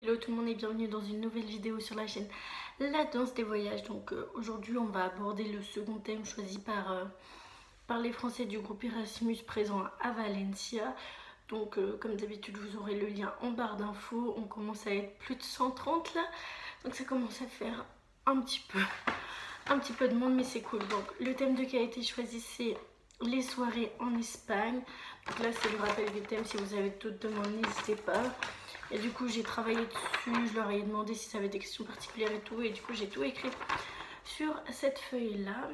Hello tout le monde et bienvenue dans une nouvelle vidéo sur la chaîne La Danse des Voyages. Donc aujourd'hui on va aborder le second thème choisi par les Français du groupe Erasmus présent à Valencia. Donc comme d'habitude vous aurez le lien en barre d'infos. On commence à être plus de 130 là. Donc ça commence à faire un petit peu de monde mais c'est cool. Donc le thème qui a été choisi c'est les soirées en Espagne. Donc là c'est le rappel du thème, si vous avez d'autres demandes n'hésitez pas. Et du coup j'ai travaillé dessus, je leur ai demandé si ça avait des questions particulières et tout. Et du coup j'ai tout écrit sur cette feuille là.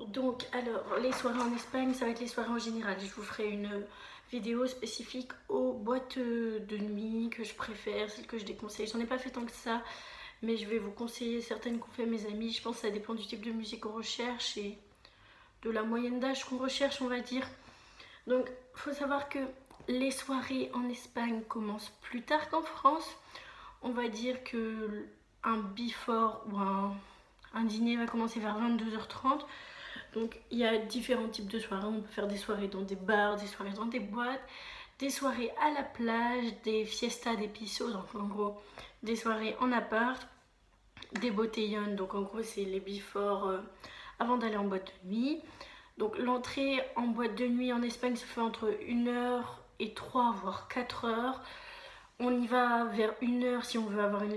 Donc alors les soirées en Espagne ça va être les soirées en général. Je vous ferai une vidéo spécifique aux boîtes de nuit que je préfère, celles que je déconseille. J'en ai pas fait tant que ça, mais je vais vous conseiller certaines qu'ont fait mes amis. Je pense que ça dépend du type de musique qu'on recherche et de la moyenne d'âge qu'on recherche, on va dire. Donc il faut savoir que les soirées en Espagne commencent plus tard qu'en France. On va dire que un before ou un dîner va commencer vers 22h30. Donc il y a différents types de soirées. On peut faire des soirées dans des bars, des soirées dans des boîtes, des soirées à la plage, des fiestas, des pissos, donc en gros des soirées en appart, des botellones, donc en gros c'est les before avant d'aller en boîte de nuit. Donc l'entrée en boîte de nuit en Espagne se fait entre 1h et 3 voire 4h. On y va vers 1h si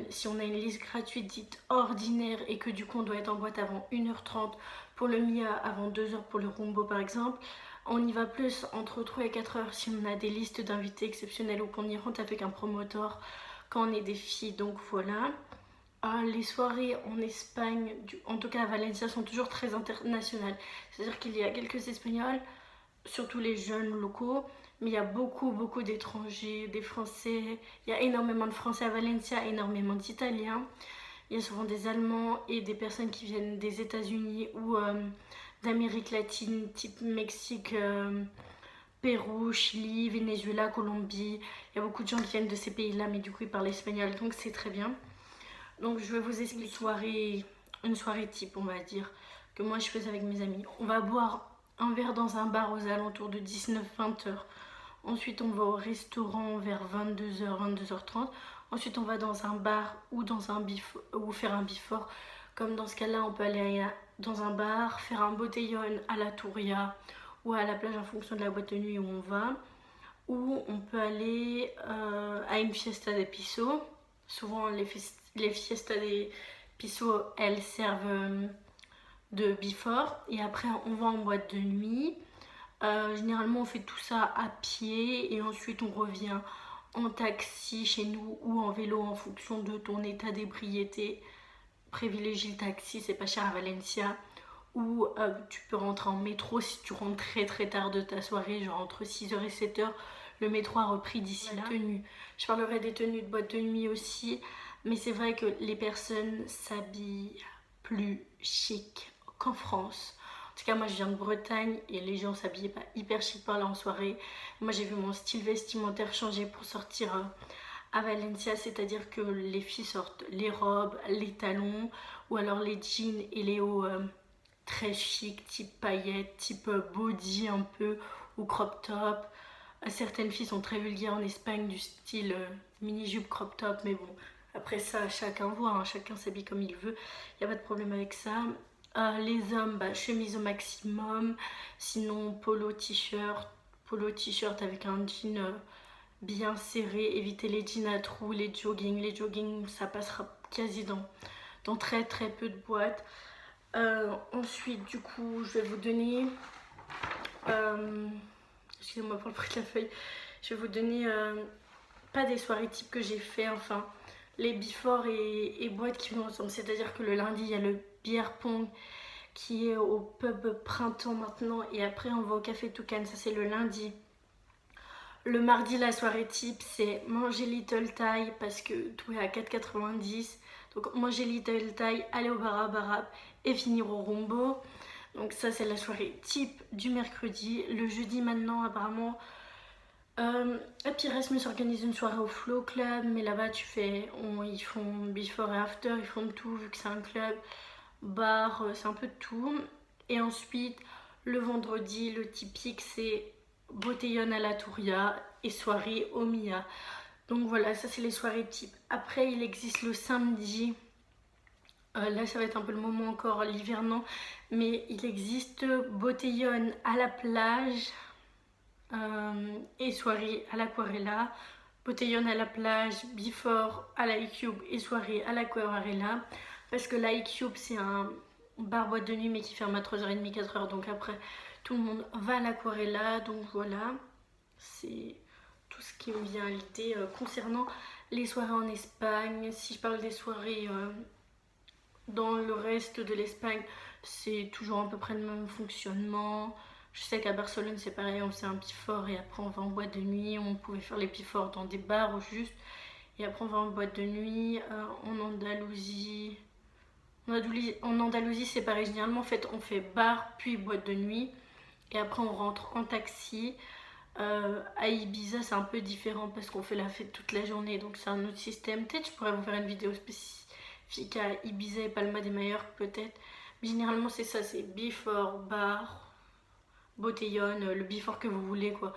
si on a une liste gratuite dite ordinaire et que du coup on doit être en boîte avant 1h30 pour le Mia, avant 2h pour le Rumbo par exemple. On y va plus entre 3 et 4h si on a des listes d'invités exceptionnels ou qu'on y rentre avec un promoteur quand on est des filles, donc voilà. Les soirées en Espagne, en tout cas à Valencia, sont toujours très internationales. C'est-à-dire qu'il y a quelques Espagnols, surtout les jeunes locaux, mais il y a beaucoup d'étrangers, des Français. Il y a énormément de Français à Valencia, énormément d'Italiens. Il y a souvent des Allemands et des personnes qui viennent des États-Unis ou d'Amérique latine, type Mexique, Pérou, Chili, Venezuela, Colombie. Il y a beaucoup de gens qui viennent de ces pays-là, mais du coup ils parlent espagnol, donc c'est très bien. Donc je vais vous expliquer une soirée type, on va dire, que moi je faisais avec mes amis. On va boire un verre dans un bar aux alentours de 19-20h. Ensuite on va au restaurant vers 22h, 22h30. Ensuite on va dans un bar ou dans un ou faire un before. Comme dans ce cas-là on peut aller dans un bar, faire un botellón à la Touria ou à la plage en fonction de la boîte de nuit où on va. Ou on peut aller à une fiesta de piso. Souvent les fiestas des pissos, elles servent de before. Et après on va en boîte de nuit. Généralement on fait tout ça à pied et ensuite on revient en taxi chez nous ou en vélo en fonction de ton état d'ébriété. Privilégie le taxi, c'est pas cher à Valencia. Ou tu peux rentrer en métro si tu rentres très tard de ta soirée, genre entre 6h et 7h. Le métro a repris d'ici la tenue. Je parlerai des tenues de boîte de nuit aussi, mais c'est vrai que les personnes s'habillent plus chic qu'en France. En tout cas, moi je viens de Bretagne et les gens s'habillaient pas hyper chic par là en soirée. Moi j'ai vu mon style vestimentaire changer pour sortir à Valencia, c'est-à-dire que les filles sortent les robes, les talons ou alors les jeans et les hauts très chic, type paillettes, type body un peu ou crop top. Certaines filles sont très vulgaires en Espagne du style mini-jupe crop top, mais bon, après ça chacun voit, hein, chacun s'habille comme il veut, il n'y a pas de problème avec ça. Les hommes, chemise au maximum, sinon polo t-shirt avec un jean bien serré, éviter les jeans à trous, les jogging ça passera quasi dans très peu de boîtes. Ensuite du coup je vais vous donner excusez-moi pour le prix de la feuille, je vais vous donner pas des soirées type que j'ai fait, enfin les before et boîtes qui vont ensemble. C'est à dire que le lundi il y a le beer pong qui est au pub Printemps maintenant, et après on va au café Toucan, ça c'est le lundi. Le mardi, la soirée type, c'est manger Little Thai parce que tout est à 4,90. Donc manger Little Thai, aller au Barab et finir au Rumbo. Donc ça c'est la soirée type du mercredi. Le jeudi maintenant apparemment Happy Erasmus organise une soirée au Flow Club, mais là-bas ils font before et after, ils font de tout vu que c'est un club, bar, c'est un peu de tout. Et ensuite le vendredi, le typique c'est botellón à la Touria et soirée au Mia. Donc voilà, ça c'est les soirées type. Après il existe le samedi. Là ça va être un peu le moment encore l'hivernant, mais il existe botellone à la plage et soirée à l'aquarella, botellone à la plage, before à l'iCube et soirée à l'aquarella, parce que l'iCube c'est un bar boîte de nuit mais qui ferme à 3h30, 4h, donc après tout le monde va à l'aquarella. Donc voilà, c'est tout ce qui me vient à l'idée concernant les soirées en Espagne. Si je parle des soirées dans le reste de l'Espagne, c'est toujours à peu près le même fonctionnement. Je sais qu'à Barcelone c'est pareil, on faisait un before et après on va en boîte de nuit. On pouvait faire les before dans des bars ou juste, et après on va en boîte de nuit. En Andalousie, c'est pareil, généralement en fait on fait bar puis boîte de nuit et après on rentre en taxi. À Ibiza c'est un peu différent parce qu'on fait la fête toute la journée, donc c'est un autre système. Peut-être je pourrais vous faire une vidéo spécifique à Ibiza et Palma de Mallorca peut-être, mais généralement c'est ça, c'est before, bar, botellone, le before que vous voulez quoi,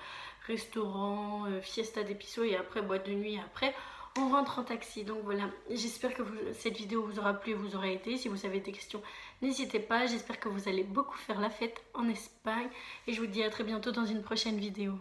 restaurant, fiesta des pissos et après boîte de nuit. Après on rentre en taxi. Donc voilà, j'espère que cette vidéo vous aura plu et vous aura aidé. Si vous avez des questions, n'hésitez pas. J'espère que vous allez beaucoup faire la fête en Espagne et je vous dis à très bientôt dans une prochaine vidéo.